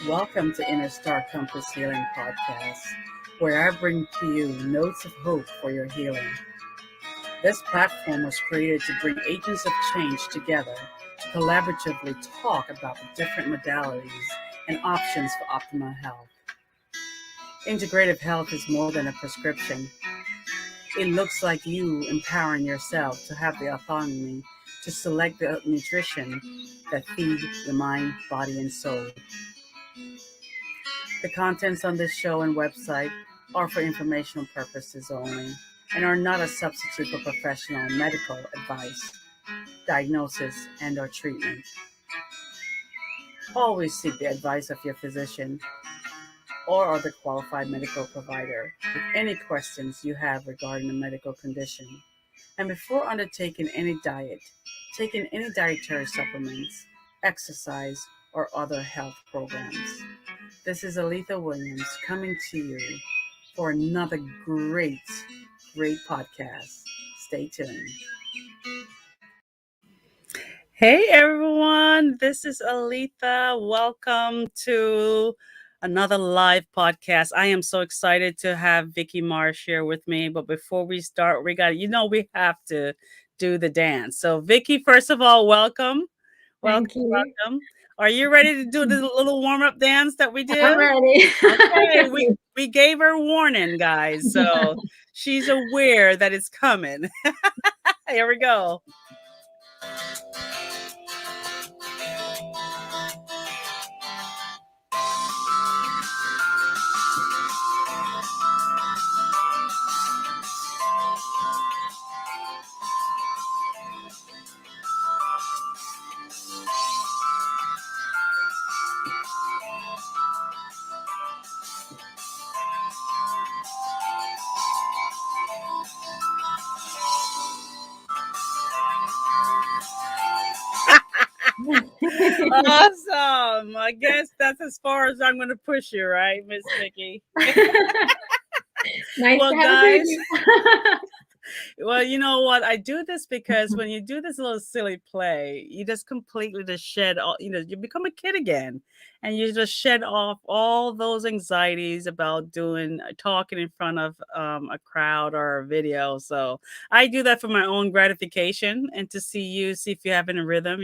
Welcome to Inner Star Compass Healing Podcast, where I bring to you notes of hope for your healing. This platform was created to bring agents of change together to collaboratively talk about the different modalities and options for optimal health. Integrative health is more than a prescription. It looks like you empowering yourself to have the autonomy to select the nutrition that feed your mind, body, and soul. The contents on this show and website are for informational purposes only and are not a substitute for professional medical advice, diagnosis, and/or treatment. Always seek the advice of your physician or other qualified medical provider with any questions you have regarding a medical condition. And before undertaking any diet, taking any dietary supplements, exercise, or other health programs. This is Aletha Williams coming to you for another great podcast. Stay tuned. Hey everyone, this is Aletha. Welcome to another live podcast. I am so excited to have Vikki Marsh here with me. But before we start, we have to do the dance. So Vikki, first of all, welcome. Thank you. Welcome. Are you ready to do the little warm-up dance that we do? I'm ready. Okay, we gave her warning, guys. So she's aware that it's coming. Here we go. Awesome. I guess that's as far as I'm going to push you, right, Miss Vikki? Nice Well, to have guys, you. well, you know what? I do this because when you do this little silly play, you just completely just shed all, you become a kid again and you just shed off all those anxieties about talking in front of a crowd or a video. So I do that for my own gratification and to see if you have any rhythm,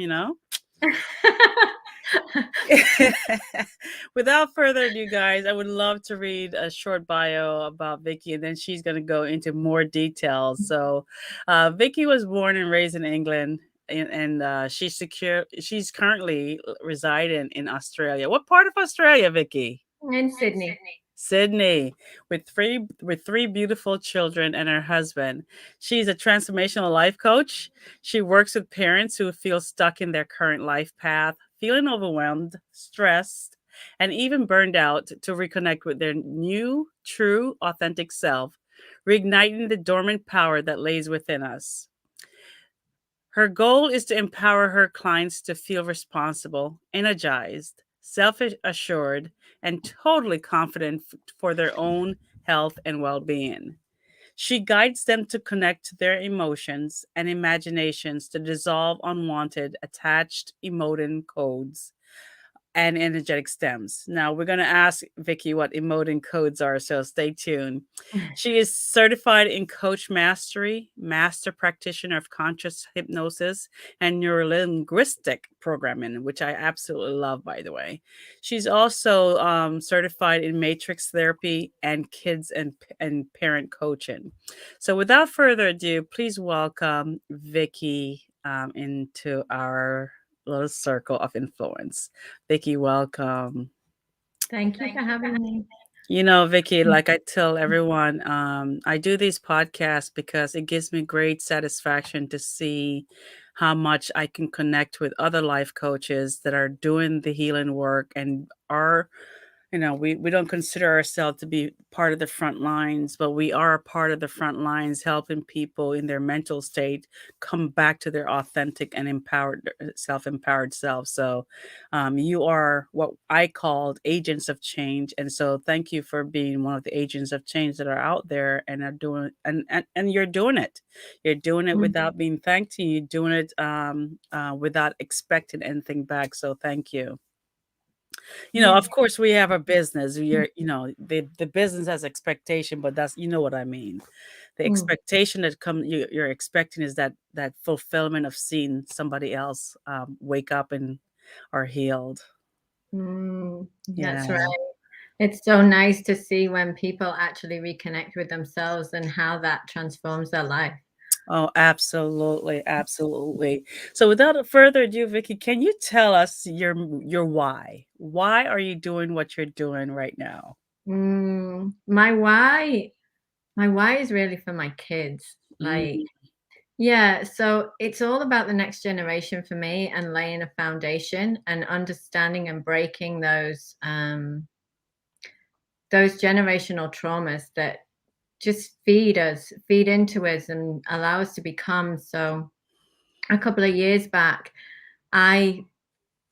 Without further ado, guys, I would love to read a short bio about Vikki, and then she's going to go into more details. So, Vikki was born and raised in England, and she's currently residing in Australia. What part of Australia, Vikki? In Sydney. Sydney, with three beautiful children and her husband. She's a transformational life coach. She works with parents who feel stuck in their current life path, feeling overwhelmed, stressed, and even burned out to reconnect with their new, true, authentic self, reigniting the dormant power that lays within us. Her goal is to empower her clients to feel responsible, energized, self assured, and totally confident for their own health and well being. She guides them to connect to their emotions and imaginations to dissolve unwanted, attached emoting codes and energetic stems. Now we're going to ask Vikki what emoting codes are, so stay tuned. She is certified in coach mastery, master practitioner of conscious hypnosis and neurolinguistic programming, which I absolutely love, by the way. She's also certified in matrix therapy and kids and parent coaching. So without further ado, please welcome Vikki into our little circle of influence. Vikki, welcome. Thank you for having me. Vikki, like I tell everyone, I do these podcasts because it gives me great satisfaction to see how much I can connect with other life coaches that are doing the healing work and are we don't consider ourselves to be part of the front lines, but we are a part of the front lines helping people in their mental state come back to their authentic and self-empowered self. So you are what I called agents of change. And so thank you for being one of the agents of change that are out there and are doing and you're doing it. You're doing it without being thanked. And you're doing it without expecting anything back. So thank you. Yeah. Of course we have a business. The business has expectation, but that's, what I mean. The Mm, expectation that you're expecting is that fulfillment of seeing somebody else wake up and are healed. that's Yeah. right. It's so nice to see when people actually reconnect with themselves and how that transforms their life. Oh, absolutely, absolutely. So without further ado, Vicky, can you tell us your why? Why are you doing what you're doing right now? Mm, my why is really for my kids. Like, Mm, yeah, so it's all about the next generation for me and laying a foundation and understanding and breaking those generational traumas that just feed into us and allow us to become. So a couple of years back, I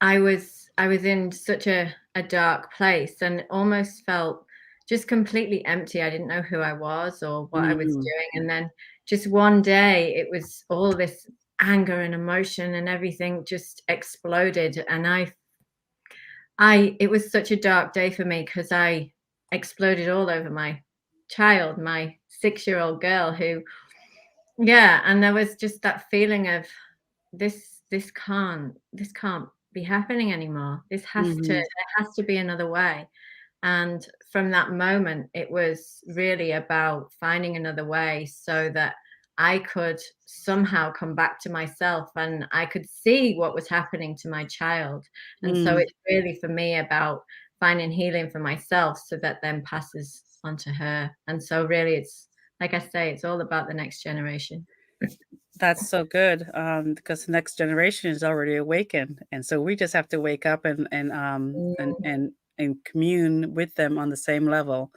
I was in such a dark place and almost felt just completely empty. I didn't know who I was or what I was mm, doing. And then just one day it was all this anger and emotion and everything just exploded. And I it was such a dark day for me because I exploded all over my child, my 6-year-old girl who, yeah, and there was just that feeling of this can't be happening anymore. There mhm, has to be another way. And from that moment, it was really about finding another way so that I could somehow come back to myself and I could see what was happening to my child. And so mm. it's really for me about finding healing for myself so that then passes on to her. And so really it's like I say, it's all about the next generation. That's so good, because the next generation is already awakened, and so we just have to wake up Mm, and commune with them on the same level,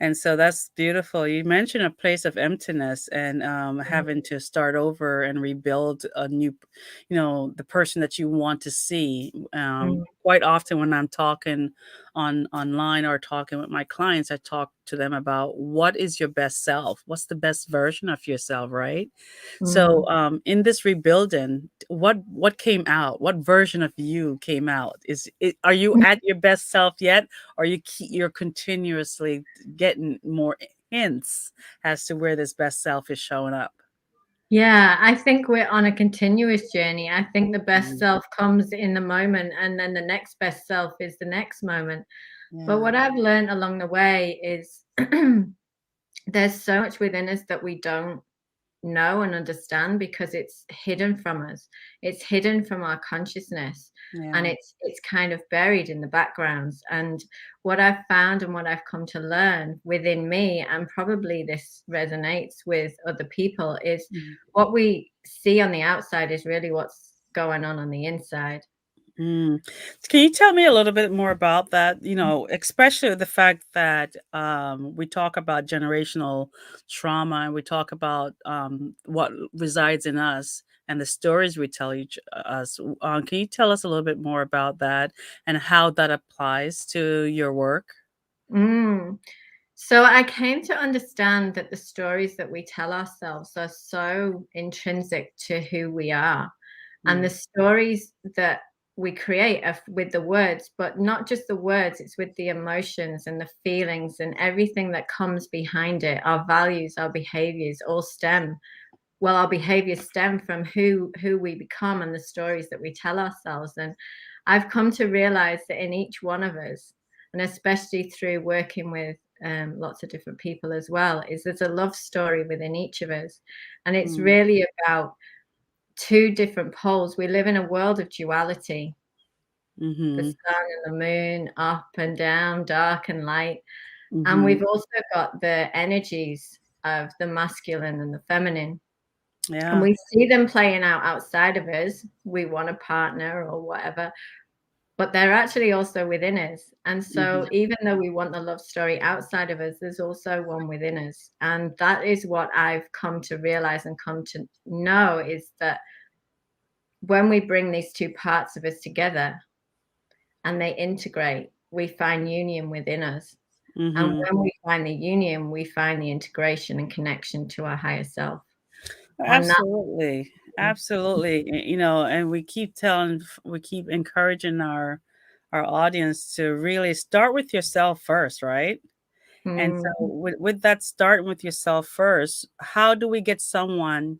and so that's beautiful. You mentioned a place of emptiness and mm, having to start over and rebuild a new, the person that you want to see. mm, Quite often when I'm talking online or talking with my clients, I talk to them about what is your best self, what's the best version of yourself, right? So, mm. in this rebuilding, what came out? What version of you came out? Are you at your best self yet, or you're continuously getting more hints as to where this best self is showing up? Yeah, I think we're on a continuous journey. I think the best Mhm. self comes in the moment, and then the next best self is the next moment. But Yeah. what I've learned along the way is there's so much within us that we don't know and understand because it's hidden from us. It's hidden from our consciousness and Yeah. it's kind of buried in the backgrounds. And what I've found and what I've come to learn within me, and probably this resonates with other people, is Mhm. what we see on the outside is really what's going on the inside. Mm. Can you tell me a little bit more about that? Especially the fact that we talk about generational trauma and we talk about what resides in us and the stories we tell us. Can you tell us a little bit more about that and how that applies to your work? Mm. So I came to understand that the stories that we tell ourselves are so intrinsic to who we are. And the Mm, stories that we create are with the words, but not just the words, it's with the emotions and the feelings and everything that comes behind it. Our values, our behaviors all stem. Well, our behaviors stem from who we become and the stories that we tell ourselves. And I've come to realize that in each one of us, and especially through working with lots of different people as well, is there's a love story within each of us. And it's mm, really about two different poles. We live in a world of duality, the mhm, sun and the moon, up and down, dark and light. And mhm. we've also got the energies of the masculine and the feminine. And Yeah. we see them playing out outside of us. We want a partner or whatever, but they're actually also within us. And Mhm, so, even though we want the love story outside of us, there's also one within us. And that is what I've come to realize and come to know is that when we bring these two parts of us together and they integrate, we find union within us. And mhm. when we find the union, we find the integration and connection to our higher self. And that Absolutely. Absolutely. And we keep encouraging our audience to really start with yourself first, right? And so Mm, with that starting with yourself first, how do we get someone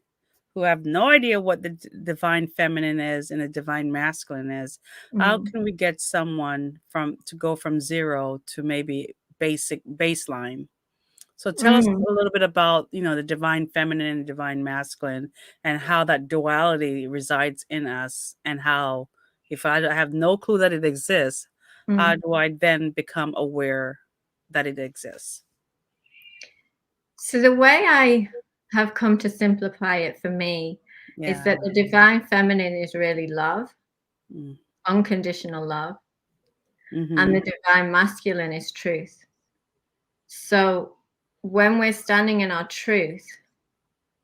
who have no idea what the divine feminine is and the divine masculine is? How mm, can we get someone from to go from zero to maybe basic baseline? So tell us mm. a little bit about, the divine feminine and divine masculine and how that duality resides in us, and how, if I have no clue that it exists, how Mm. do I then become aware that it exists? So the way I have come to simplify it for me is Yeah. that the divine feminine is really love, Mm. unconditional love, and Mhm. the divine masculine is truth. So when we're standing in our truth,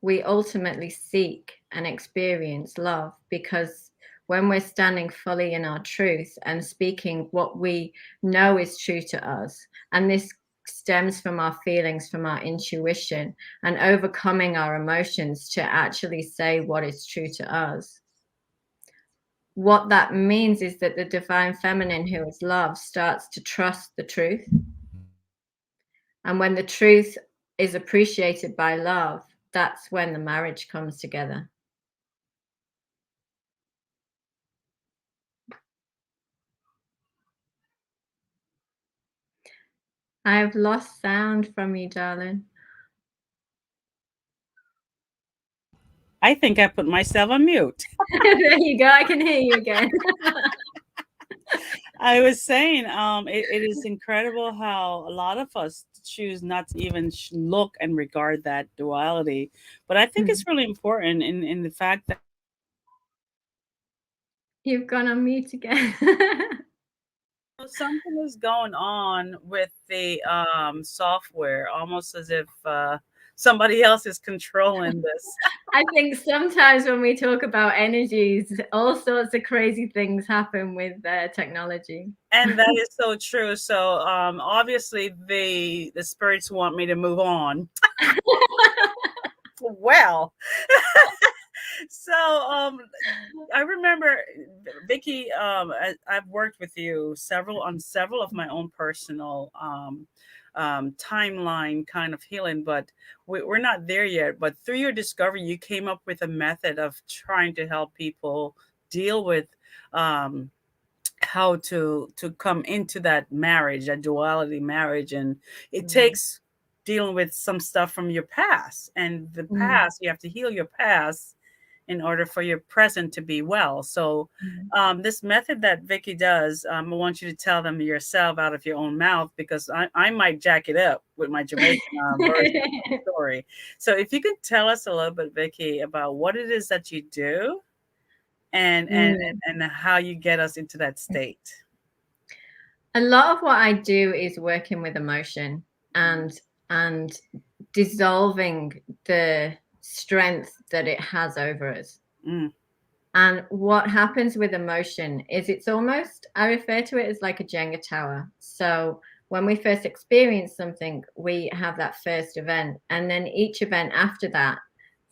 we ultimately seek and experience love, because when we're standing fully in our truth and speaking what we know is true to us, and this stems from our feelings, from our intuition, and overcoming our emotions to actually say what is true to us. What that means is that the divine feminine, who is love, starts to trust the truth. And when the truth is appreciated by love, that's when the marriage comes together. I've lost sound from you, darling. I think I put myself on mute. There you go. I can hear you again. I was saying, it is incredible how a lot of us choose not to even look and regard that duality. But I think Mm. it's really important in the fact that You've gone on mute again. something is going on with the software, almost as if somebody else is controlling this. I think sometimes when we talk about energies, all sorts of crazy things happen with technology. And that is so true. So obviously the spirits want me to move on. Well, so I remember, Vikki, I've worked with you several of my own personal timeline kind of healing, but we're not there yet. But through your discovery, you came up with a method of trying to help people deal with um, how to come into that marriage, that duality marriage, and it Mm, takes dealing with some stuff from your past, and the mm, past, you have to heal your past in order for your present to be well. So mm. this method that Vikki does, I want you to tell them yourself out of your own mouth, because I might jack it up with my Jamaican version of the story. So if you could tell us a little bit, Vikki, about what it is that you do, and and Mm. and how you get us into that state. A lot of what I do is working with emotion Mm, and dissolving the strength that it has over us. mm, And what happens with emotion is it's almost, I refer to it as like a Jenga tower. So when we first experience something, we have that first event. And then each event after that,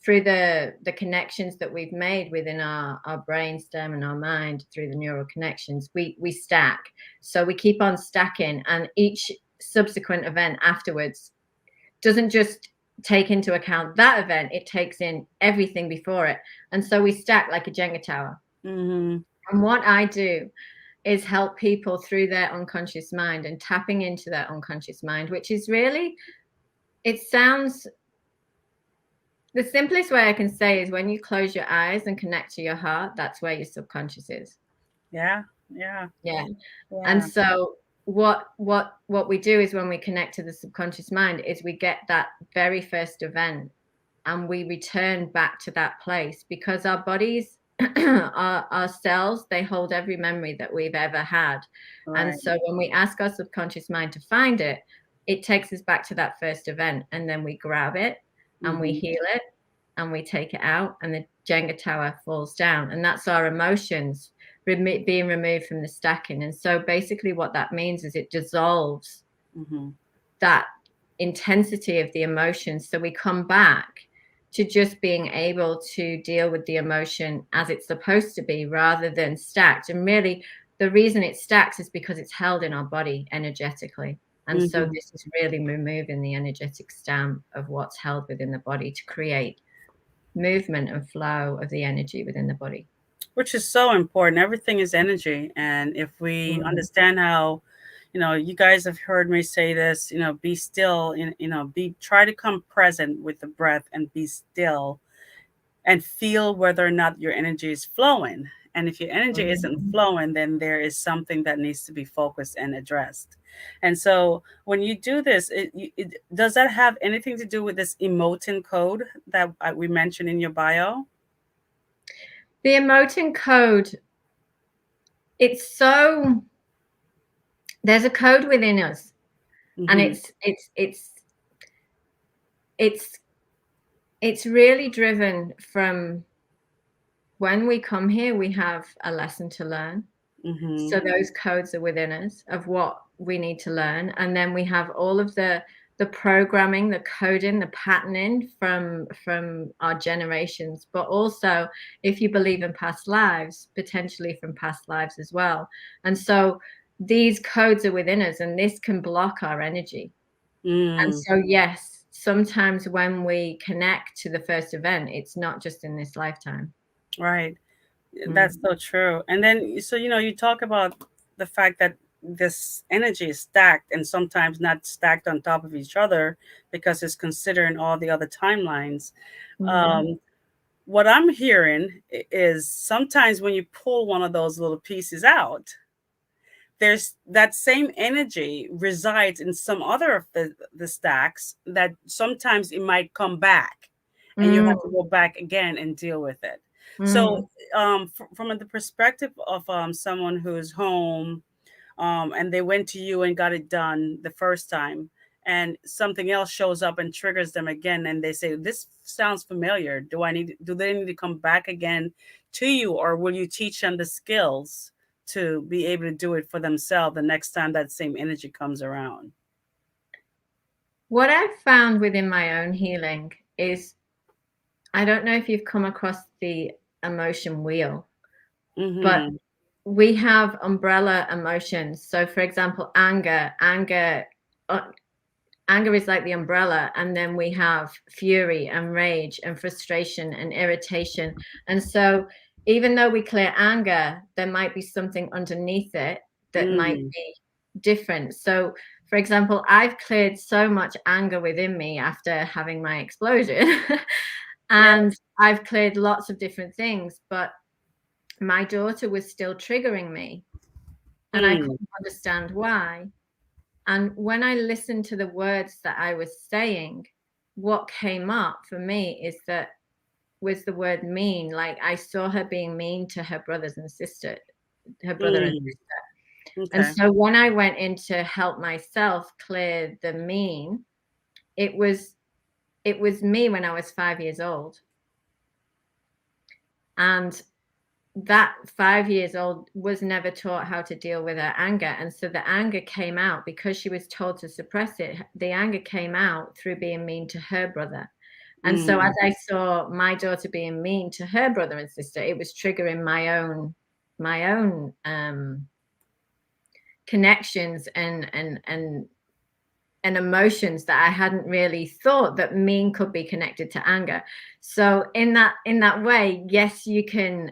through the connections that we've made within our brainstem and our mind through the neural connections, we stack. So we keep on stacking, and each subsequent event afterwards doesn't just take into account that event, it takes in everything before it. And so we stack like a Jenga tower. mhm, And what I do is help people through their unconscious mind and tapping into their unconscious mind, which is really, it sounds, the simplest way I can say is when you close your eyes and connect to your heart, that's where your subconscious is. yeah, yeah, Yeah. And yeah, so what we do is when we connect to the subconscious mind is we get that very first event and we return back to that place, because our bodies our cells, they hold every memory that we've ever had. And right, so when we ask our subconscious mind to find it, it takes us back to that first event, and then we grab it and we mhm, heal it and we take it out, and the Jenga tower falls down. And that's our emotions being removed from the stacking. And so basically what that means is it dissolves mhm, that intensity of the emotions. So we come back to just being able to deal with the emotion as it's supposed to be, rather than stacked. And really, the reason it stacks is because it's held in our body energetically. And so Hmm. this is really removing the energetic stamp of what's held within the body to create movement and flow of the energy within the body. Which is so important. Everything is energy. And if we Mm. understand how, you guys have heard me say this, be still, try to come present with the breath and be still and feel whether or not your energy is flowing. And if your energy isn't Mhm. flowing, then there is something that needs to be focused and addressed. And so when you do this, does that have anything to do with this emoting code that we mentioned in your bio? The emoting code, it's so, there's a code within us, and Mm-hmm. it's it's really driven from when we come here, we have a lesson to learn. Mm-hmm. So those codes are within us of what we need to learn. And then we have all of the programming, the coding, the patterning from our generations, but also if you believe in past lives, potentially from past lives as well. And so these codes are within us, and this can block our energy. And Mm, so yes, sometimes when we connect to the first event, it's not just in this lifetime. right. That's Mm. so true. And then, so, you talk about the fact that this energy is stacked and sometimes not stacked on top of each other because it's considering all the other timelines. Mhm. Um, what I'm hearing is sometimes when you pull one of those little pieces out, there's that same energy resides in some other of the stacks that sometimes it might come back and you have to Mm. go back again and deal with it. So Mm. from the perspective of someone who's home, and they went to you and got it done the first time, and something else shows up and triggers them again, and they say, this sounds familiar, do they need to come back again to you, or will you teach them the skills to be able to do it for themselves the next time that same energy comes around? What I've found within my own healing is, I don't know if you've come across the emotion wheel, but Mm-hmm. we have umbrella emotions. So, for example, uh, anger is like the umbrella, and then we have fury and rage and frustration and irritation. And so, even though we clear anger, there might be something underneath it that might Mm. be different. So, for example, I've cleared so much anger within me after having my explosion. And Yes. I've cleared lots of different things, but my daughter was still triggering me, and I Mm. couldn't understand why. And when I listened to the words that I was saying, what came up for me is that was the word mean. Like I saw her being mean to her brothers and sister, her brother and Mm. sister. And Okay. so when I went in to help myself clear the mean, it was it was me when I was 5 years old. And that 5 years old was never taught how to deal with her anger. And so the anger came out because she was told to suppress it. The anger came out through being mean to her brother. And so as Mm. I saw my daughter being mean to her brother and sister, it was triggering my own connections and emotions that I hadn't really thought that mean could be connected to anger. So in that way, yes, you can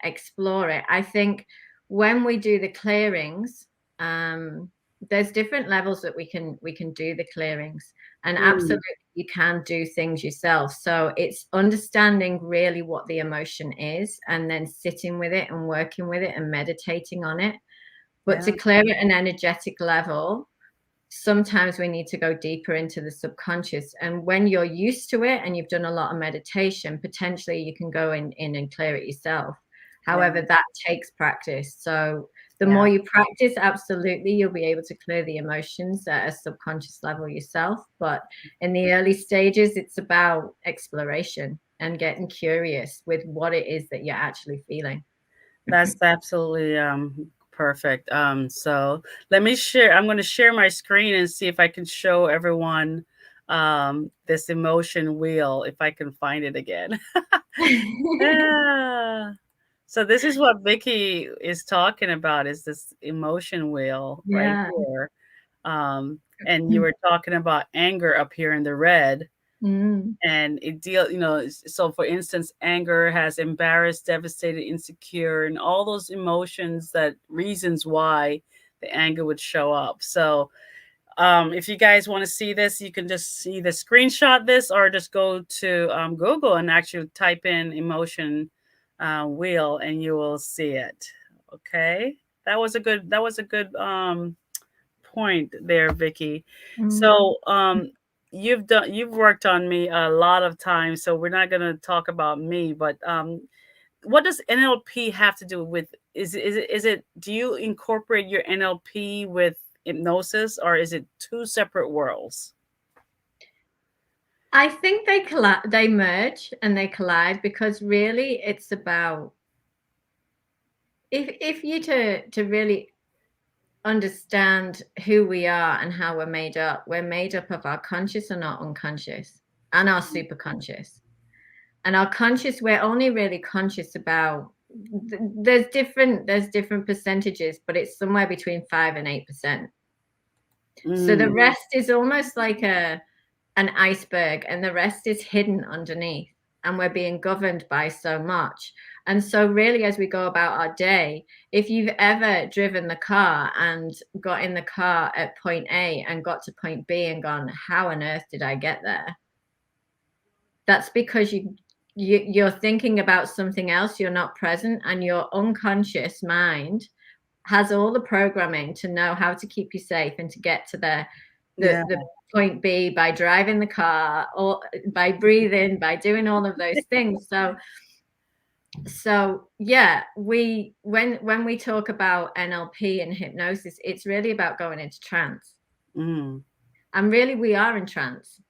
explore it. I think when we do the clearings, um, there's different levels that we can do the clearings, and Mm. absolutely you can do things yourself. So it's understanding really what the emotion is, and then sitting with it and working with it and meditating on it. But Yeah. to clear it at an energetic level, sometimes we need to go deeper into the subconscious. And when you're used to it and you've done a lot of meditation, potentially you can go in and clear it yourself. Yeah. However, that takes practice. So the Yeah. more you practice, absolutely, you'll be able to clear the emotions at a subconscious level yourself. But in the early stages, it's about exploration and getting curious with what it is that you're actually feeling. That's absolutely perfect. So let me share. I'm going to share my screen and see if I can show everyone this emotion wheel if I can find it again. Yeah. So this is what Vikki is talking about, is this emotion wheel right Yeah. here. And you were talking about anger up here in the red. Mm. And it deal, so for instance, anger has embarrassed, devastated, insecure, and all those emotions, that reasons why the anger would show up. So if you guys want to see this, you can just see the screenshot this, or just go to Google and actually type in emotion wheel, and you will see it. Okay, that was a good point there, Vikki. Mm. So you've worked on me a lot of times, so we're not going to talk about me, but what does NLP have to do with, is it do you incorporate your NLP with hypnosis, or is it two separate worlds? I think they merge and they collide, because really it's about, if you to really understand who we are and how we're made up of our conscious and our unconscious and our superconscious. And our conscious, we're only really conscious about, there's different percentages, but it's somewhere between 5 and 8%. So the Mm, rest is almost like an iceberg, and the rest is hidden underneath, and we're being governed by so much. And so really, as we go about our day, if you've ever driven the car and got in the car at point A and got to point B and gone, how on earth did I get there? That's because you're thinking about something else, you're not present, and your unconscious mind has all the programming to know how to keep you safe and to get to yeah. the point B by driving the car, or by breathing, by doing all of those things. So yeah, when we talk about NLP and hypnosis, it's really about going into trance. Mm, And really we are in trance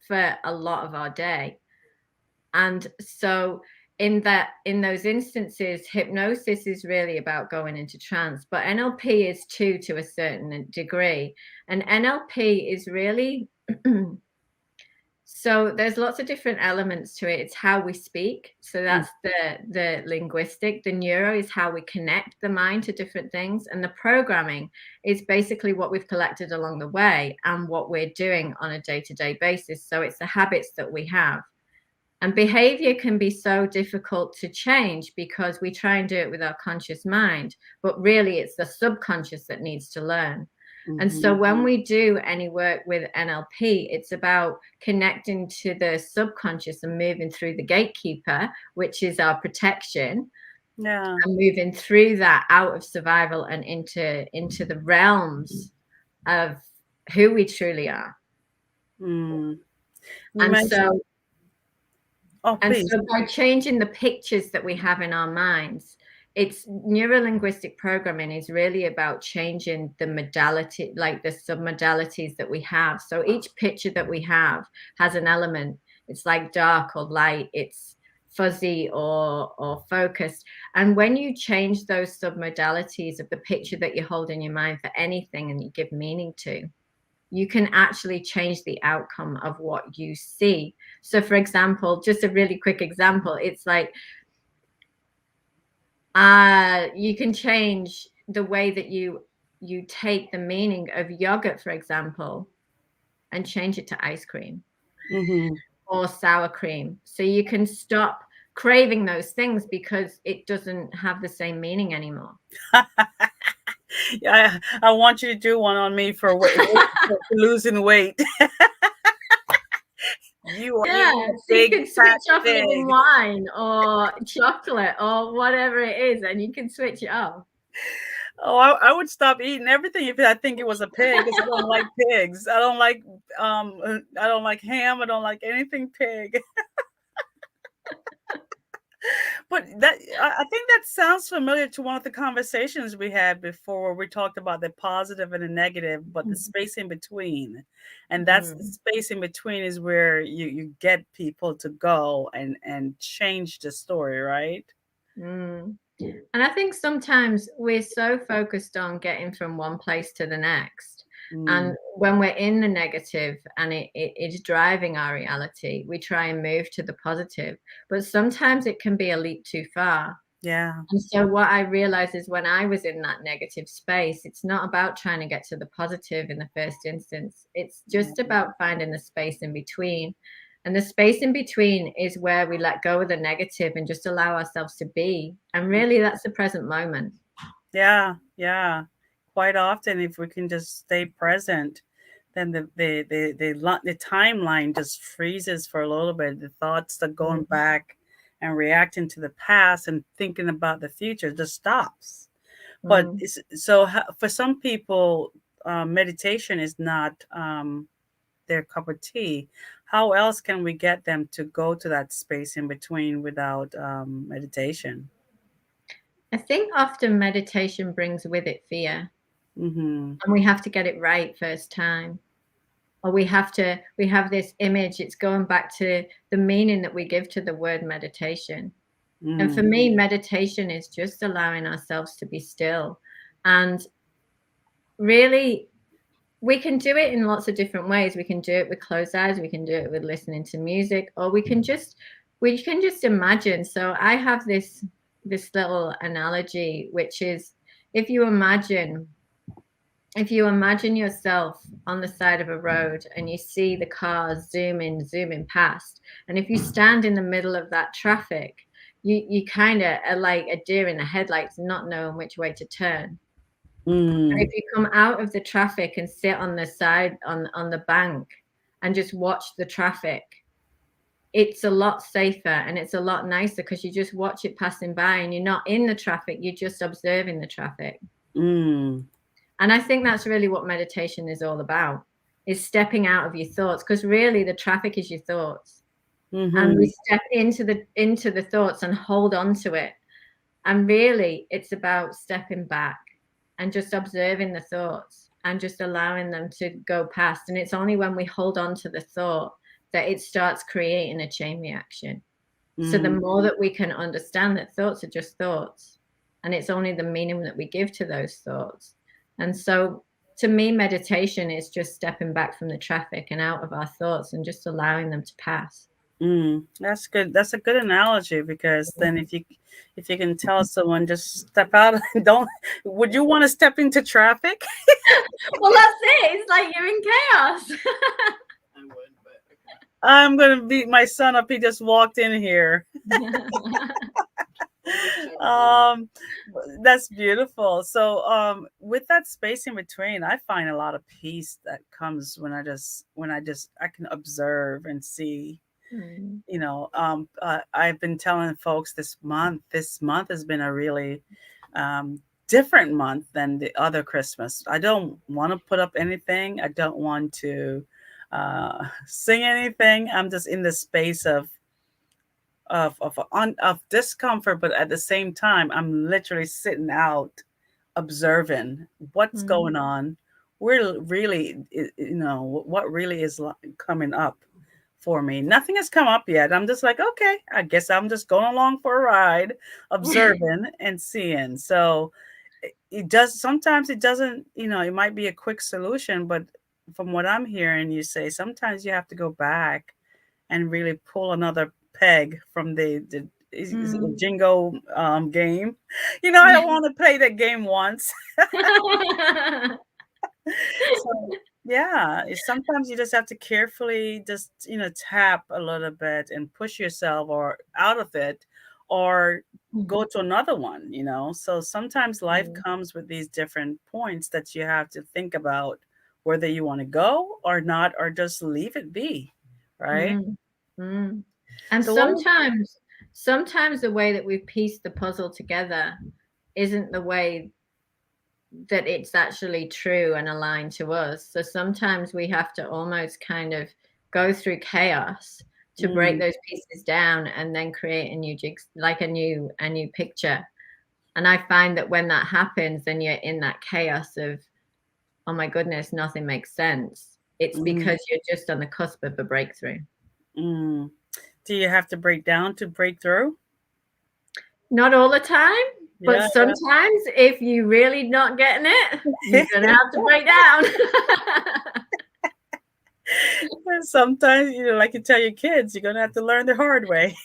for a lot of our day. And so in those instances, hypnosis is really about going into trance, but NLP is too, to a certain degree. And NLP is really so there's lots of different elements to it. It's how we speak. So mm, that's the linguistic. The neuro is how we connect the mind to different things. And the programming is basically what we've collected along the way and what we're doing on a day-to-day basis. So it's the habits that we have. And behavior can be so difficult to change because we try and do it with our conscious mind, but really it's the subconscious that needs to learn. And so mhm. when we do any work with NLP, it's about connecting to the subconscious and moving through the gatekeeper, which is our protection, Yeah. and moving through that out of survival and into the realms of who we truly are. Mm. You And mentioned, so oh, And please. so by changing the pictures that we have in our minds, it's neurolinguistic programming is really about changing the modality, like the submodalities that we have. So each picture that we have has an element. It's like dark or light, it's fuzzy or focused. And when you change those submodalities of the picture that you hold in your mind for anything and you give meaning to, you can actually change the outcome of what you see. So, for example, just a really quick example, it's like you can change the way that you take the meaning of yogurt, for example, and change it to ice cream Hmm. or sour cream. So you can stop craving those things because it doesn't have the same meaning anymore. Yeah, I want you to do one on me for for losing weight. You Yeah, are a so you big can fat switch off living pig. wine or chocolate or whatever it is, and you can switch it off. Oh, I would stop eating everything if I think it was a pig, because I don't like pigs. I don't like ham. I don't like anything pig. But I think that sounds familiar to one of the conversations we had before, where we talked about the positive and the negative, but the space in between. And that's the Mhm. space in between is where you get people to go and change the story, right? Mm. And I think sometimes we're so focused on getting from one place to the next. Mm, And when we're in the negative and it's driving our reality, we try and move to the positive. But sometimes it can be a leap too far. Yeah. And so what I realized is when I was in that negative space, it's not about trying to get to the positive in the first instance. It's just about finding the space in between. And the space in between is where we let go of the negative and just allow ourselves to be. And really, that's the present moment. Yeah, yeah. Quite often, if we can just stay present, then the timeline just freezes for a little bit. The thoughts that going Mm, back and reacting to the past and thinking about the future just stops. But mm. for some people, meditation is not their cup of tea. How else can we get them to go to that space in between without meditation? I think often meditation brings with it fear, Mm-hmm. and we have to get it right first time. Or we have this image, it's going back to the meaning that we give to the word meditation. And for Mm, me, meditation is just allowing ourselves to be still. And really, we can do it in lots of different ways. We can do it with closed eyes, we can do it with listening to music, or we can just imagine. So I have this little analogy, which is if you imagine if you imagine yourself on the side of a road and you see the cars zooming past, and if you stand in the middle of that traffic, you kind of are like a deer in the headlights, not knowing which way to turn. And if mm, you come out of the traffic and sit on the side on the bank and just watch the traffic, it's a lot safer and it's a lot nicer because you just watch it passing by and you're not in the traffic, you're just observing the traffic. mm, And I think that's really what meditation is all about, is stepping out of your thoughts, because really the traffic is your thoughts. And we mm-hmm, step into the thoughts and hold on to it. And really it's about stepping back and just observing the thoughts and just allowing them to go past. And it's only when we hold on to the thought that it starts creating a chain reaction. So the mm, more that we can understand that thoughts are just thoughts, and it's only the meaning that we give to those thoughts. And so to me, meditation is just stepping back from the traffic and out of our thoughts and just allowing them to pass. mm. That's good. That's a good analogy because then if you can tell someone just step out and don't, would you want to step into traffic? Well, that's it. It's like you're in chaos. I'm gonna beat my son up. He just walked in here. Um, that's beautiful. So, with that space in between, I find a lot of peace that comes when I can observe and see. Mm, I've been telling folks this month has been a really different month than the other Christmas. I don't want to put up anything. I don't want to sing anything. I'm just in the space of discomfort, but at the same time, I'm literally sitting out, observing what's mm, going on. We're really, what really is coming up for me. Nothing has come up yet. I'm just like, okay, I guess I'm just going along for a ride, observing and seeing. So it does sometimes it doesn't, it might be a quick solution, but from what I'm hearing you say, sometimes you have to go back and really pull another peg from the is it a mm. jingo game. I don't want to play that game once. So yeah, sometimes you just have to carefully just tap a little bit and push yourself or out of it, or go to another one. So sometimes life Mm, comes with these different points that you have to think about whether you want to go or not, or just leave it be, right? mm, mm. And So what? sometimes the way that we've pieced the puzzle together isn't the way that it's actually true and aligned to us. So sometimes we have to almost kind of go through chaos to break Mm, those pieces down and then create a new like a new picture. And I find that when that happens, then you're in that chaos of, oh my goodness, nothing makes sense. It's mm, because you're just on the cusp of a breakthrough. mm. Do you have to break down to break through? Not all the time, but Yeah. sometimes if you really not getting it, you're gonna have to break down. And sometimes, like you tell your kids, you're gonna have to learn the hard way.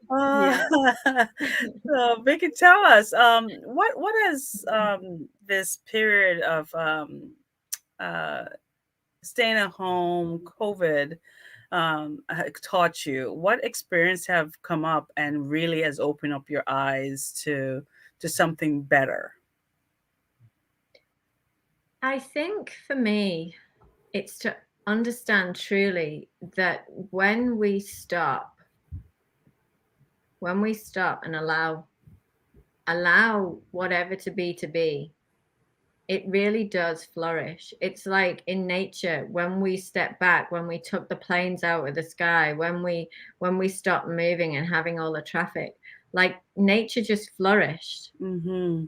Uh, Yeah. so Vicky, tell us, what has this period of uh, staying at home, COVID, taught you? What experience have come up and really has opened up your eyes to something better? I think for me, it's to understand truly that when we stop and allow whatever to be, it really does flourish. It's like in nature, when we step back, when we took the planes out of the sky, when we stopped moving and having all the traffic, like nature just flourished. Mm-hmm.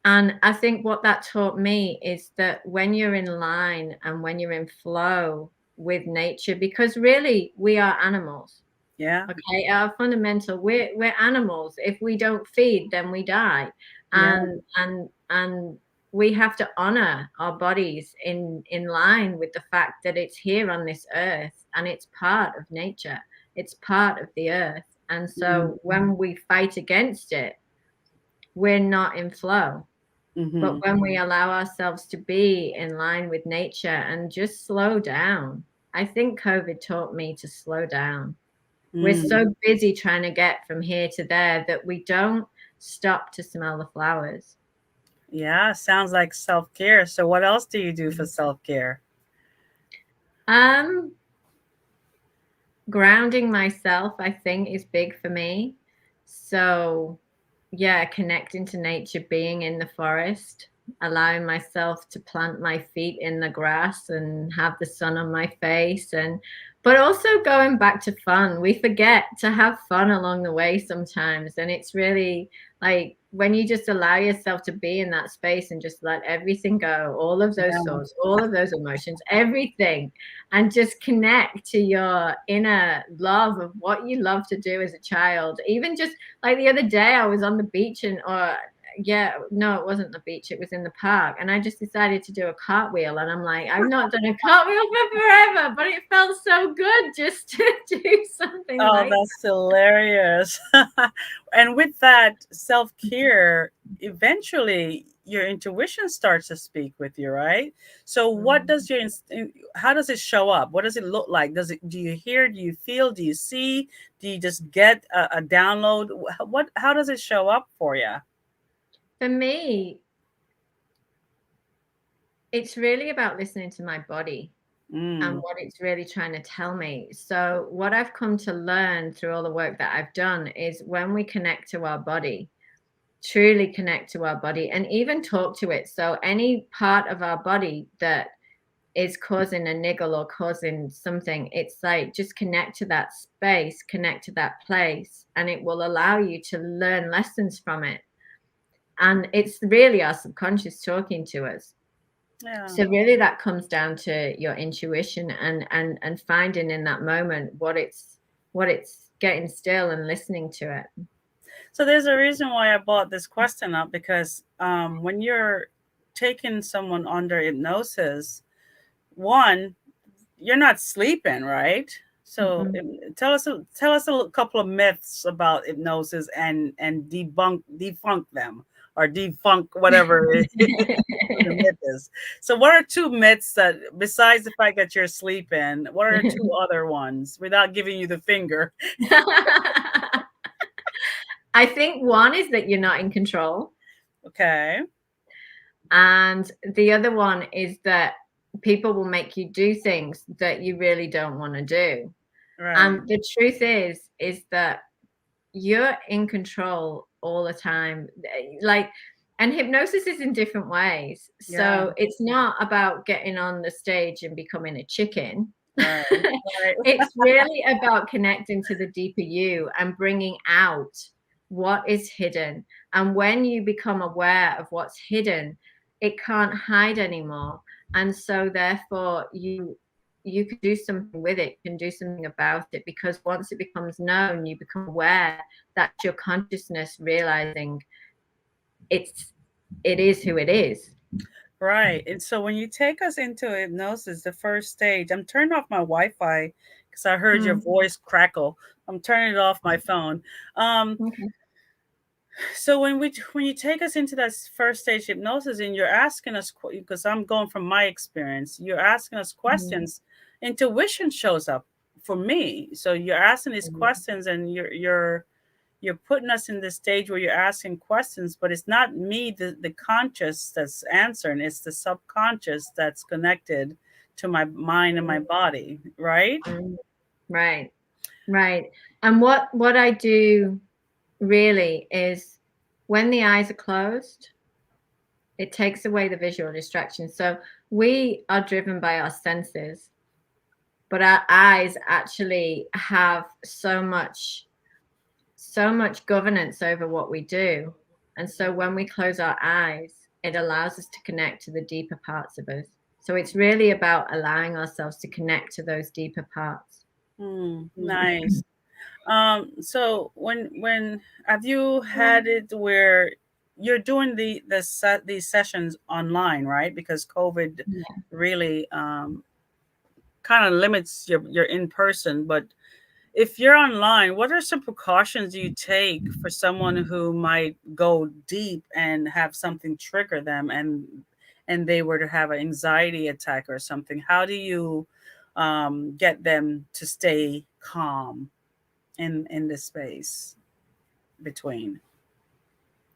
And I think what that taught me is that when you're in line and when you're in flow with nature, because really we are animals. Yeah. Okay, our fundamental, we're animals. If we don't feed, then we die, Yeah. and we have to honor our bodies in line with the fact that it's here on this earth and it's part of nature. It's part of the earth, and so when we fight against it, we're not in flow. Mm-hmm. But when we allow ourselves to be in line with nature and just slow down, I think COVID taught me to slow down. We're Mm. so busy trying to get from here to there that we don't stop to smell the flowers. Yeah, sounds like self-care. So what else do you do for self-care? Um, Grounding myself, I think, is big for me. So, yeah, connecting to nature, being in the forest, allowing myself to plant my feet in the grass and have the sun on my face, and but also going back to fun. We forget to have fun along the way sometimes, and it's really like when you just allow yourself to be in that space and just let everything go, all of those Yeah. thoughts, all of those emotions, everything, and just connect to your inner love of what you love to do as a child. Even just like the other day, I was on the beach or yeah, no, it wasn't the beach, it was in the park. And I just decided to do a cartwheel. And I'm like, I've not done a cartwheel for forever, but it felt so good just to do something Oh, like that's hilarious. And with that self-care, eventually your intuition starts to speak with you, right? So what that. does how does it show up? What does it look like? Do you hear, do you feel, do you see? Do you just get a download? How does it show up for you? For me, it's really about listening to my body and Mm, what it's really trying to tell me. So, what I've come to learn through all the work that I've done is when we connect to our body, truly connect to our body, and even talk to it. So, any part of our body that is causing a niggle or causing something, it's like just connect to that space, connect to that place, and it will allow you to learn lessons from it. And it's really our subconscious talking to us. yeah. So really that comes down to your intuition and finding in that moment what it's getting still and listening to it. So there's a reason why I brought this question up because when you're taking someone under hypnosis, one, you're not sleeping, right? So Mm-mm. tell us a couple of myths about hypnosis and debunk them or defunct whatever the myth is. So what are two myths that besides the fact that you're sleeping, what are two other ones without giving you the finger? I think one is that you're not in control, Okay. and the other one is that people will make you do things that you really don't want to do. Right. And the truth is that you're in control all the time. Like, and hypnosis is in different ways. Yeah. So it's not about getting on the stage and becoming a chicken. Right. Right. It's really about connecting to the deeper you and bringing out what is hidden. And when you become aware of what's hidden, it can't hide anymore. And so therefore you can do something with it, you can do something about it, because once it becomes known, you become aware. That's your consciousness realizing it is who it is. Right. And so when you take us into hypnosis, the first stage, I'm turning off my Wi-Fi because I heard your Mm, voice crackle. I'm turning it off my phone. Um, okay. so when you take us into that first stage hypnosis and you're asking us, because I'm going from my experience, you're asking us Mm, questions, intuition shows up for me. So you're asking these mm, questions and you're putting us in this stage where you're asking questions, but it's not me, the conscious that's answering, it's the subconscious that's connected to my mind and my body, right? mm. Right, right. And what I do really is when the eyes are closed, it takes away the visual distraction. So we are driven by our senses, but our eyes actually have so much governance over what we do. And so when we close our eyes, it allows us to connect to the deeper parts of us. So it's really about allowing ourselves to connect to those deeper parts. Nice. So when have you had it where you're doing these sessions online, right? Because COVID Yeah. really kind of limits your in person, but if you're online, what are some precautions you take for someone who might go deep and have something trigger them and they were to have an anxiety attack or something? How do you get them to stay calm in the space between?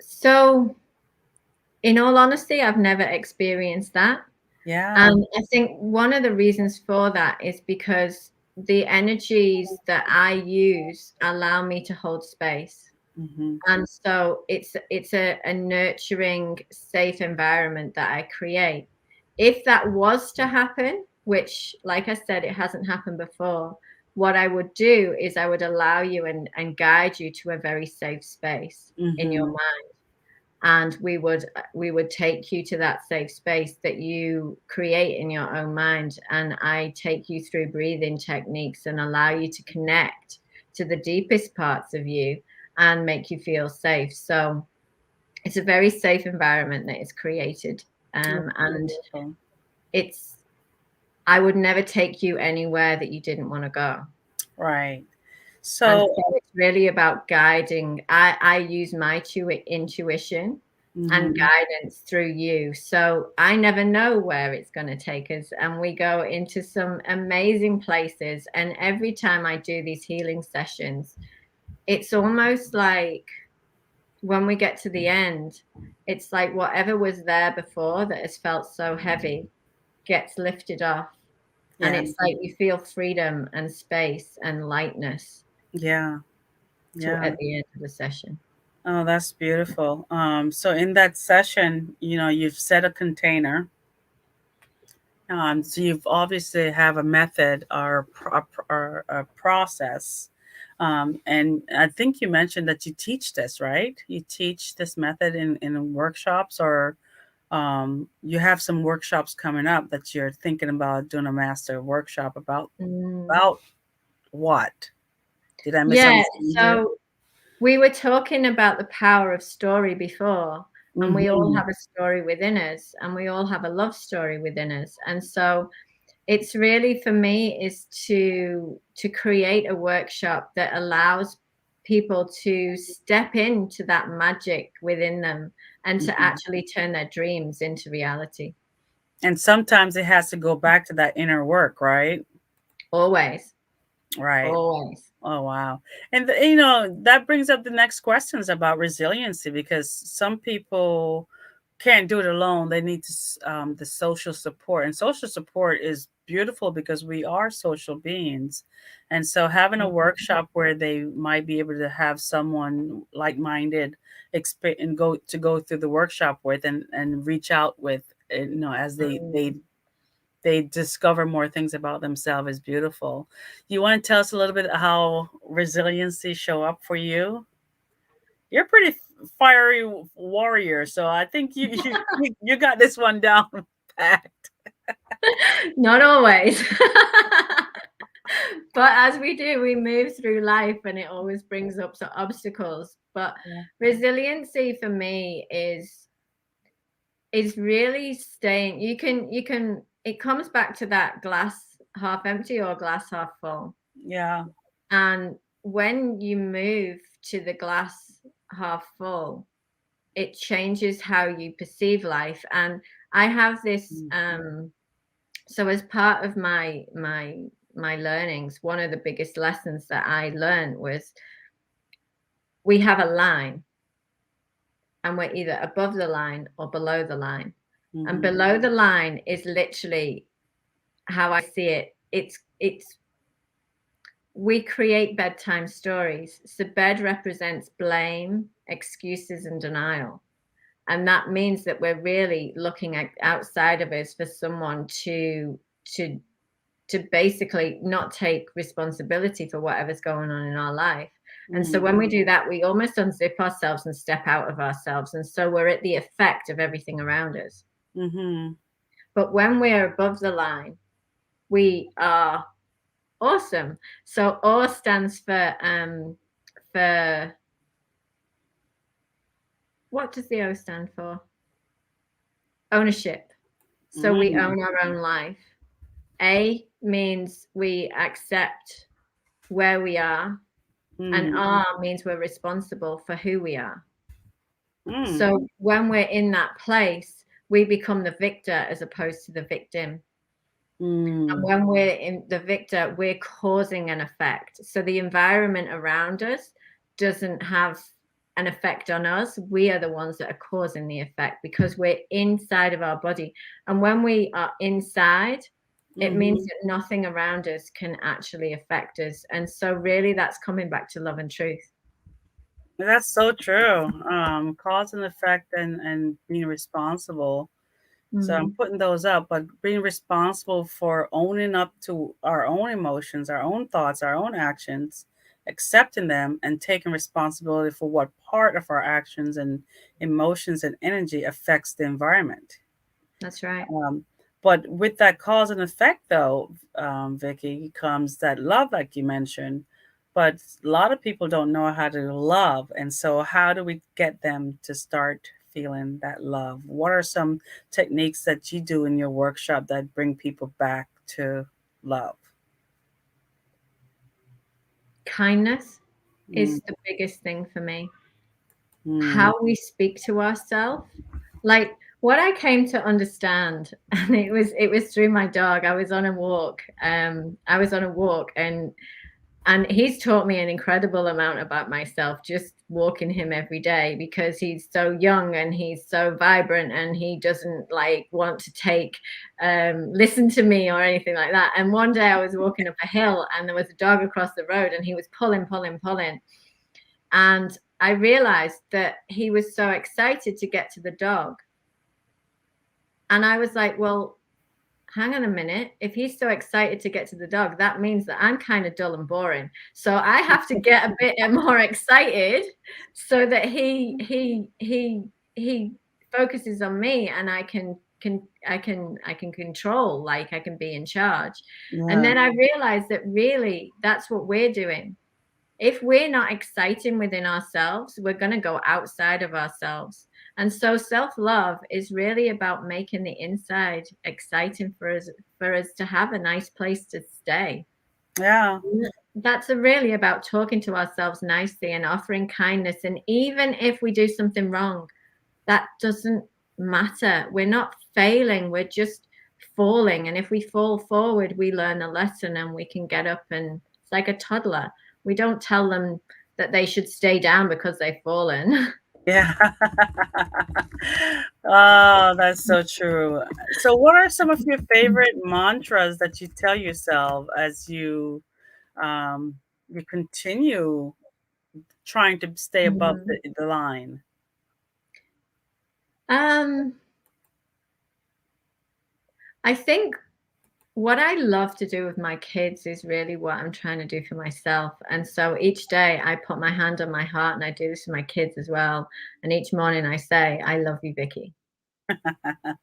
So, in all honesty, I've never experienced that. Yeah. And I think one of the reasons for that is because the energies that I use allow me to hold space. Hmm. And so it's a nurturing, safe environment that I create. If that was to happen, which, like I said, it hasn't happened before, what I would do is I would allow you and guide you to a very safe space in your Hmm. mind. And we would take you to that safe space that you create in your own mind. And I take you through breathing techniques and allow you to connect to the deepest parts of you and make you feel safe. So it's a very safe environment that is created. That's And beautiful. it's I would never take you anywhere that you didn't want to go. Right. And So, so it's really about guiding. I use my intuition and mhm. guidance through you. So I never know where it's going to take us. And we go into some amazing places. And every time I do these healing sessions, it's almost like when we get to the end, it's like whatever was there before that has felt so heavy gets lifted off. And Yeah, it's like you feel freedom and space and lightness yeah, to yeah. at the end of the session. Oh, that's beautiful. So in that session, you've set a container. So you've obviously have a method or a process. And I think you mentioned that you teach this, right? You teach this method in workshops, or you have some workshops coming up that you're thinking about doing a master workshop about. Mm. About what? Did I Yeah, misunderstand you? so we were talking about the power of story before, and we all Hmm. have a story within us, and we all have a love story within us. And so it's really for me is to create a workshop that allows people to step into that magic within them and to Hmm. actually turn their dreams into reality. And sometimes it has to go back to that inner work, right? Always, Right. always. Oh, wow. And that brings up the next questions about resiliency, because some people can't do it alone. They need the social support, and social support is beautiful because we are social beings. And so having a workshop where they might be able to have someone like-minded and go through the workshop with and reach out with, as they discover more things about themselves is beautiful. You want to tell us a little bit how resiliency show up for you? You're a pretty fiery warrior, so I think you got this one down packed. Not always. But as we do, we move through life and it always brings up some obstacles. But Yeah. resiliency for me is really staying. You can, it comes back to that glass half empty or glass half full. Yeah. And when you move to the glass half full, it changes how you perceive life. And I have this, so as part of my learnings, one of the biggest lessons that I learned was we have a line, and we're either above the line or below the line. And below the line is literally how I see it. It's we create bedtime stories. So bed represents blame, excuses, and denial. And that means that we're really looking at outside of us for someone to basically not take responsibility for whatever's going on in our life. And so when we do that, we almost unzip ourselves and step out of ourselves. And so we're at the effect of everything around us. But when we're above the line, we are awesome. So O stands for what does the O stand for? Ownership. So we own our own life. A means we accept where we are, and R means we're responsible for who we are. So when we're in that place, we become the victor as opposed to the victim. And when we're in the victor, we're causing an effect. So the environment around us doesn't have an effect on us. We are the ones that are causing the effect because we're inside of our body. And when we are inside, it means that nothing around us can actually affect us. And so really that's coming back to love and truth. That's so true. Cause and effect and being responsible. So I'm putting those up, but being responsible for owning up to our own emotions, our own thoughts, our own actions, accepting them and taking responsibility for what part of our actions and emotions and energy affects the environment. That's right. But with that cause and effect, though, Vikki, comes that love, like you mentioned. But a lot of people don't know how to love. And so, how do we get them to start feeling that love? What are some techniques that you do in your workshop that bring people back to love? Kindness Mm, is the biggest thing for me. mm, How we speak to ourselves. Like what I came to understand, and it was through my dog. I was on a walk. And he's taught me an incredible amount about myself just walking him every day, because he's so young and he's so vibrant and he doesn't like want to listen to me or anything like that. And one day I was walking up a hill and there was a dog across the road and he was pulling. And I realized that he was so excited to get to the dog. And I was like, well, hang on a minute. If he's so excited to get to the dog, that means that I'm kind of dull and boring. So I have to get a bit more excited so that he focuses on me, and I can control, like I can be in charge. And yeah. then I realized that really that's what we're doing. If we're not exciting within ourselves, we're going to go outside of ourselves. And so self-love is really about making the inside exciting for us to have a nice place to stay. Yeah. That's really about talking to ourselves nicely and offering kindness. And even if we do something wrong, that doesn't matter. We're not failing, we're just falling. And if we fall forward, we learn a lesson and we can get up, and it's like a toddler. We don't tell them that they should stay down because they've fallen. Yeah. Oh, that's so true. So, what are some of your favorite mantras that you tell yourself as um, you continue trying to stay above Mhm. the line? Um, I think what I love to do with my kids is really what I'm trying to do for myself. And so each day I put my hand on my heart, and I do this for my kids as well. And each morning I say, I love you, Vikki.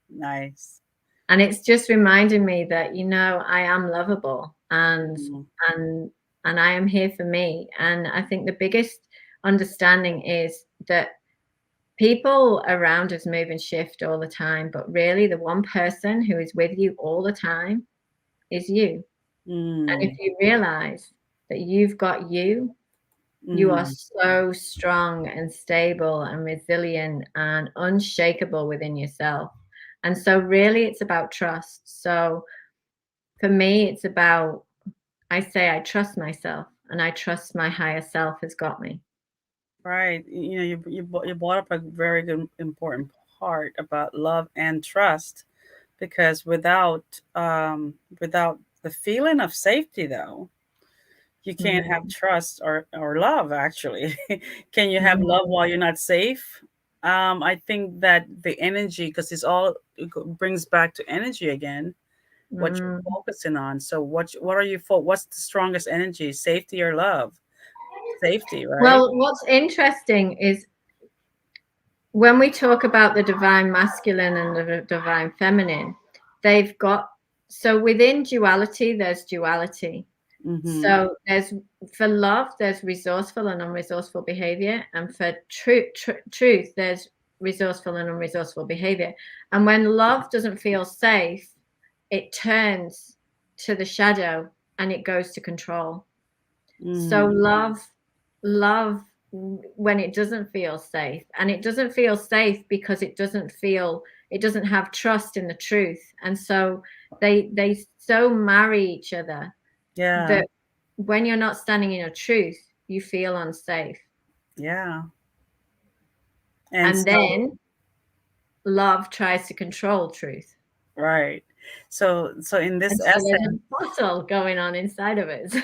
Nice. And it's just reminding me that, I am lovable, Mm, and and I am here for me. And I think the biggest understanding is that people around us move and shift all the time, but really the one person who is with you all the time is you. And if Mm, you realize that you've got you, you are mm. so strong and stable and resilient and unshakable within yourself. And so really it's about trust. So for me, it's about, I say I trust myself and I trust my higher self has got me. Right. You know, you brought up a very good, important part about love and trust, because without the feeling of safety, though, you can't have Mm, trust or love. Actually, can you have love mm, while you're not safe? I think that the energy, because it brings back to energy again. What you're mm. focusing on. So what are you for? What's the strongest energy? Safety or love? Safety, right? Well, what's interesting is when we talk about the divine masculine and the divine feminine, they've got, so within duality, there's duality. Mm-hmm. So there's, for love, there's resourceful and unresourceful behavior. And for truth, there's resourceful and unresourceful behavior. And when love doesn't feel safe, it turns to the shadow and it goes to control. So Mm, love when it doesn't feel safe, and it doesn't feel safe because it doesn't have trust in the truth, and so they so marry each other yeah, that when you're not standing in your truth, you feel unsafe, yeah. And and so, then love tries to control truth, right. So in this and so there's essence, a battle going on inside of us.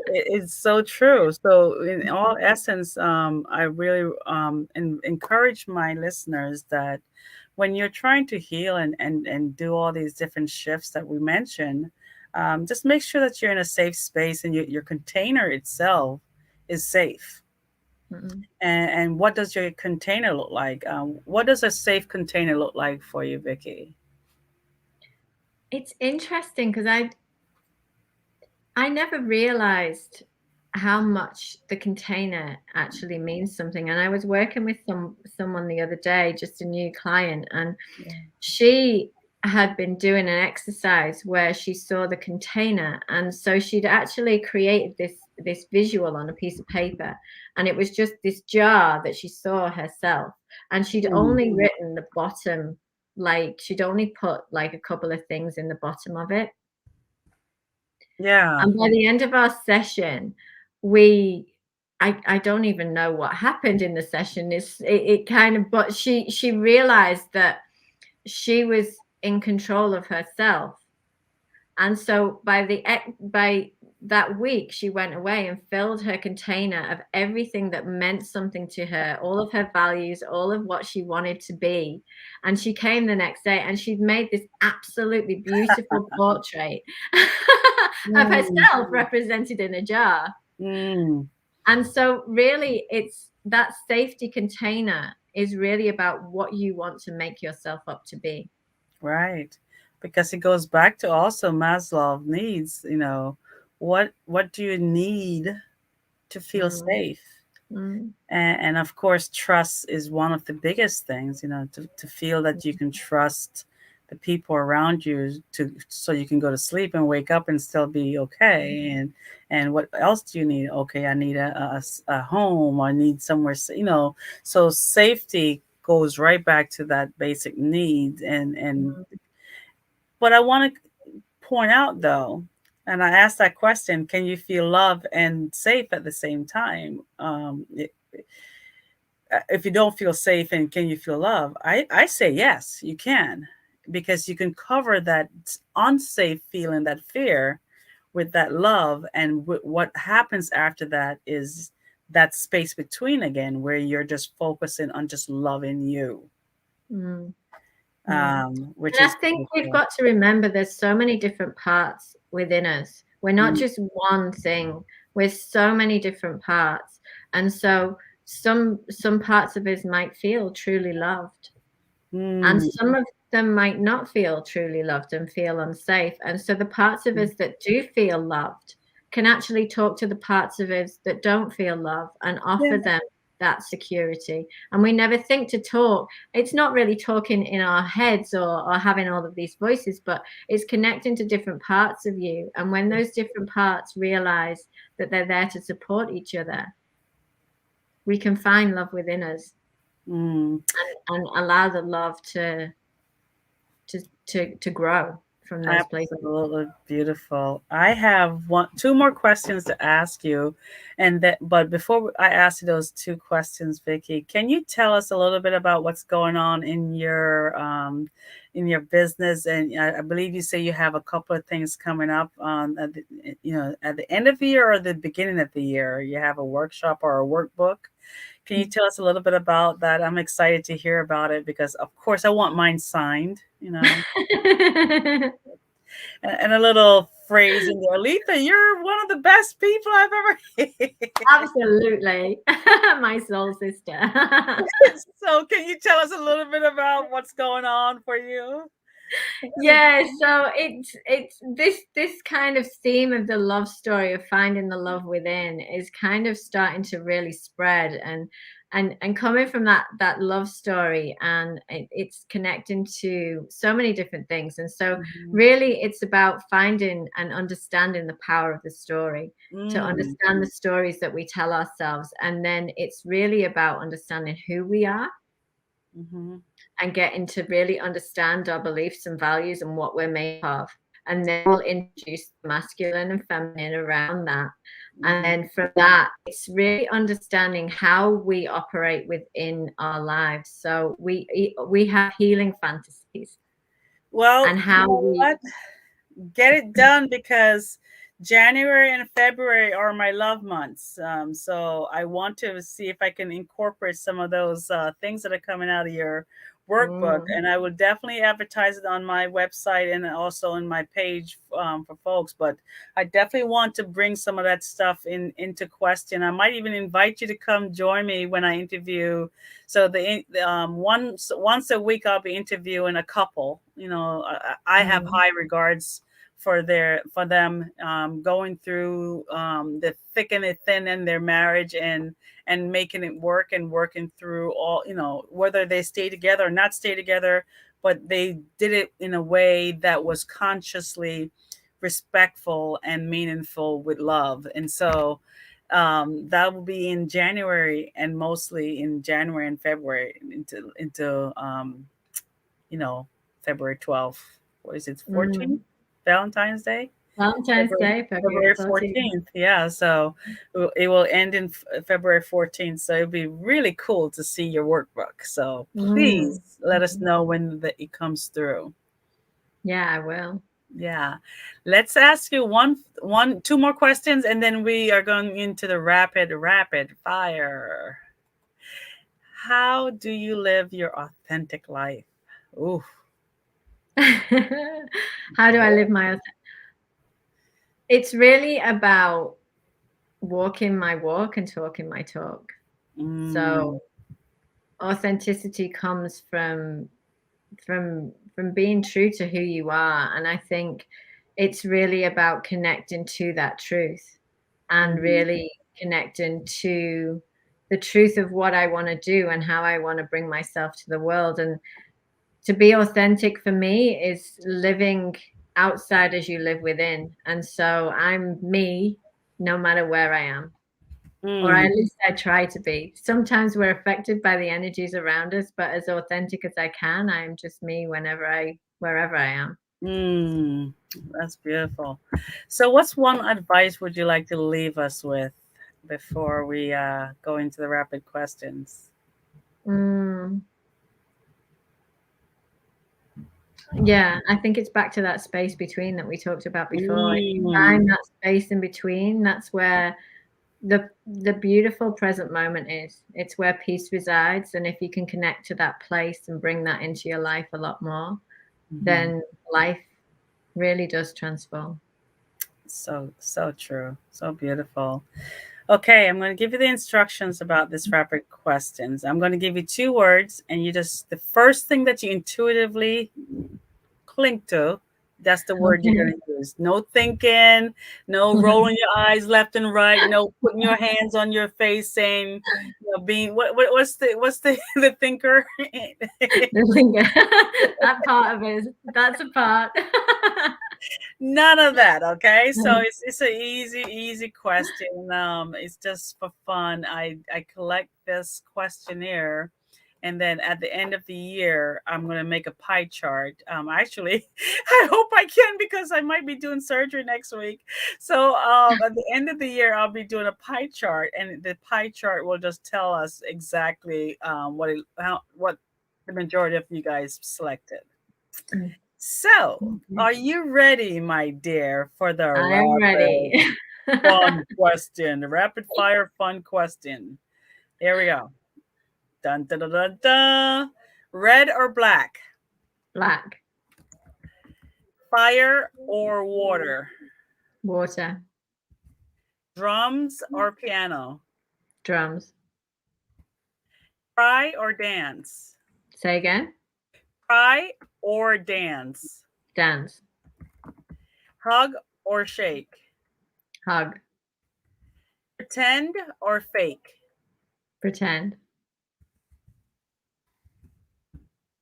it's so true. So in all essence, I really encourage my listeners that when you're trying to heal and do all these different shifts that we mentioned, just make sure that you're in a safe space and your container itself is safe. Mm. And what does your container look like? What does a safe container look like for you, Vikki? It's interesting because I never realized how much the container actually means something. And I was working with someone the other day, just a new client, and Yeah. she had been doing an exercise where she saw the container, and so she'd actually created this visual on a piece of paper, and it was just this jar that she saw herself, and she'd Mm, only written the bottom, like she'd only put like a couple of things in the bottom of it. yeah. And by the end of our session, we I don't even know what happened in the session. It kind of, but she realized that she was in control of herself. And so by that week, she went away and filled her container of everything that meant something to her, all of her values, all of what she wanted to be. And she came the next day and she'd made this absolutely beautiful portrait of Mm, herself represented in a jar. mm, And so really it's that safety container is really about what you want to make yourself up to be. right. Because it goes back to also Maslow needs, what do you need to feel Mm, safe? mm, And of course, trust is one of the biggest things, to feel that you can trust the people around you so you can go to sleep and wake up and still be okay. And what else do you need? Okay, I need a home. I need somewhere, so safety goes right back to that basic need. And mm, what I want to point out though, and I asked that question, can you feel love and safe at the same time? If you don't feel safe, and can you feel love, I say yes, you can, because you can cover that unsafe feeling, that fear, with that love. And what happens after that is that space between again, where you're just focusing on just loving you, mm, mm. which And I is think we've beautiful. got to remember there's so many different parts within us. We're not Mm, just one thing. We're so many different parts. And so some parts of us might feel truly loved. And mm, some of them might not feel truly loved and feel unsafe. And so the parts of us that do feel loved can actually talk to the parts of us that don't feel love and yeah, offer them that security. And we never think to talk. It's not really talking in our heads or having all of these voices, but it's connecting to different parts of you. And when those different parts realize that they're there to support each other, we can find love within us Mm. and allow the love to grow from those places. Absolutely beautiful. I have two more questions to ask you, but before I ask you those two questions, Vikki, can you tell us a little bit about what's going on in your business? And I believe you say you have a couple of things coming up at the end of the year or the beginning of the year. You have a workshop or a workbook. Can you tell us a little bit about that? I'm excited to hear about it because, of course, I want mine signed, and a little phrase in there. Letha, you're one of the best people I've ever Absolutely. My soul sister. So can you tell us a little bit about what's going on for you? Yeah, so it's this kind of theme of the love story of finding the love within is kind of starting to really spread and coming from that love story, and it's connecting to so many different things. And so Mhm. really it's about finding and understanding the power of the story, to Mm. understand the stories that we tell ourselves, and then it's really about understanding who we are Mhm. and getting to really understand our beliefs and values and what we're made of. And then we'll introduce masculine and feminine around that. And Mhm. then from that, it's really understanding how we operate within our lives. So we have healing fantasies Well, and you how know we what? Get it done because January and February are my love months. So I want to see if I can incorporate some of those things that are coming out of your workbook. mm, And I will definitely advertise it on my website and also in my page for folks. But I definitely want to bring some of that stuff into question. I might even invite you to come join me when I interview. So once a week I'll be interviewing a couple. I have mm, high regards for them going through the thick and the thin in their marriage and making it work and working through all, whether they stay together or not stay together, but they did it in a way that was consciously respectful and meaningful with love. And so that will be in January, and mostly in January and February into you know, February 12th. What is it, 14th? mm. Valentine's Day? Valentine's February, Day, February February 14th. 14th. Yeah. So it will end in February 14th. So it'll be really cool to see your workbook. So please Mm. let us Mhm. know when it comes through. Yeah, I will. Yeah. Let's ask you two more questions, and then we are going into the rapid fire. How do you live your authentic life? Ooh. How do I live my It's really about walking my walk and talking my talk. So Mm. authenticity comes from being true to who you are, and I think it's really about connecting to that truth and Mhm. really connecting to the truth of what I want to do and how I want to bring myself to the world. And to be authentic for me is living outside as you live within. And so I'm me no matter where I am, or Mm. at least I try to be. Sometimes we're affected by the energies around us, but as authentic as I can, I am just me wherever I am. Mm. That's beautiful. So, what's one advice would you like to leave us with before we go into the rapid questions? Mm, yeah, I think it's back to that space between that we talked about before. If you Mm. find that space in between, that's where the beautiful present moment is. It's where peace resides, and if you can connect to that place and bring that into your life a lot more, Mhm. then life really does transform. So true. So beautiful. Okay, I'm going to give you the instructions about this rapid questions. I'm going to give you two words, and the first thing that you intuitively cling to That's the word you're going to use. No thinking, no rolling your eyes left and right, no putting your hands on your face saying, being what's the the thinker? That part of it, that's a part. None of that, okay? So it's an easy question. It's just for fun. I collect this questionnaire, and then at the end of the year, I'm gonna make a pie chart. Actually, I hope I can because I might be doing surgery next week. So at the end of the year, I'll be doing a pie chart, and the pie chart will just tell us exactly what the majority of you guys selected. So, are you ready, my dear, for the I'm ready. fun question? The rapid fire fun question. Here we go. Dun dun dun dun dun. Red or black? Black. Fire or water? Water. Drums or piano? Drums. Cry or dance? Say again. Cry or dance? Dance. Hug or shake? Hug. Pretend or fake? Pretend.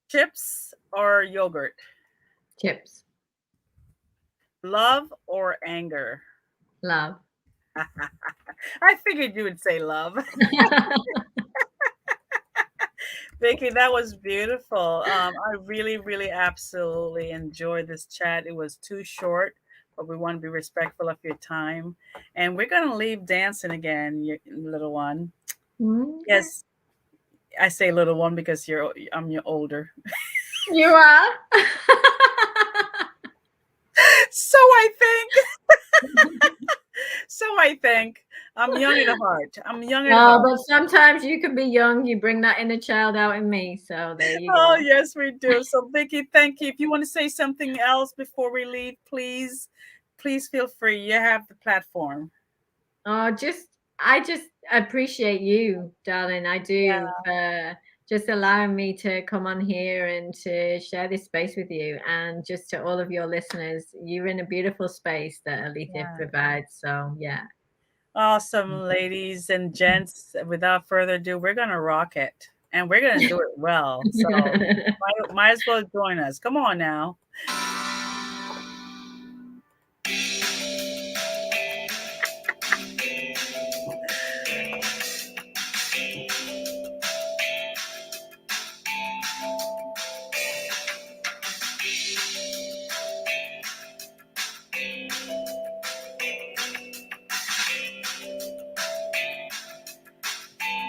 Chips or yogurt? Chips. Love or anger? Love. I figured you would say love. Vikki, that was beautiful. I really, absolutely enjoyed this chat. It was too short, but we want to be respectful of your time. And we're going to leave dancing again, little one. Yes, I say little one because I'm your older. You are. So I think. So I think. I'm young at heart. I'm young at heart. But sometimes you can be young. You bring that inner child out in me. So there you go. Oh, yes, we do. So, Vikki, thank you. If you want to say something else before we leave, please feel free. You have the platform. Oh, I just appreciate you, darling. I do, for just allowing me to come on here and to share this space with you. And just to all of your listeners, you're in a beautiful space that Alethea provides. So, yeah. Awesome, ladies and gents. Without further ado, we're going to rock it. And we're going to do it well. So, might as well join us. Come on now.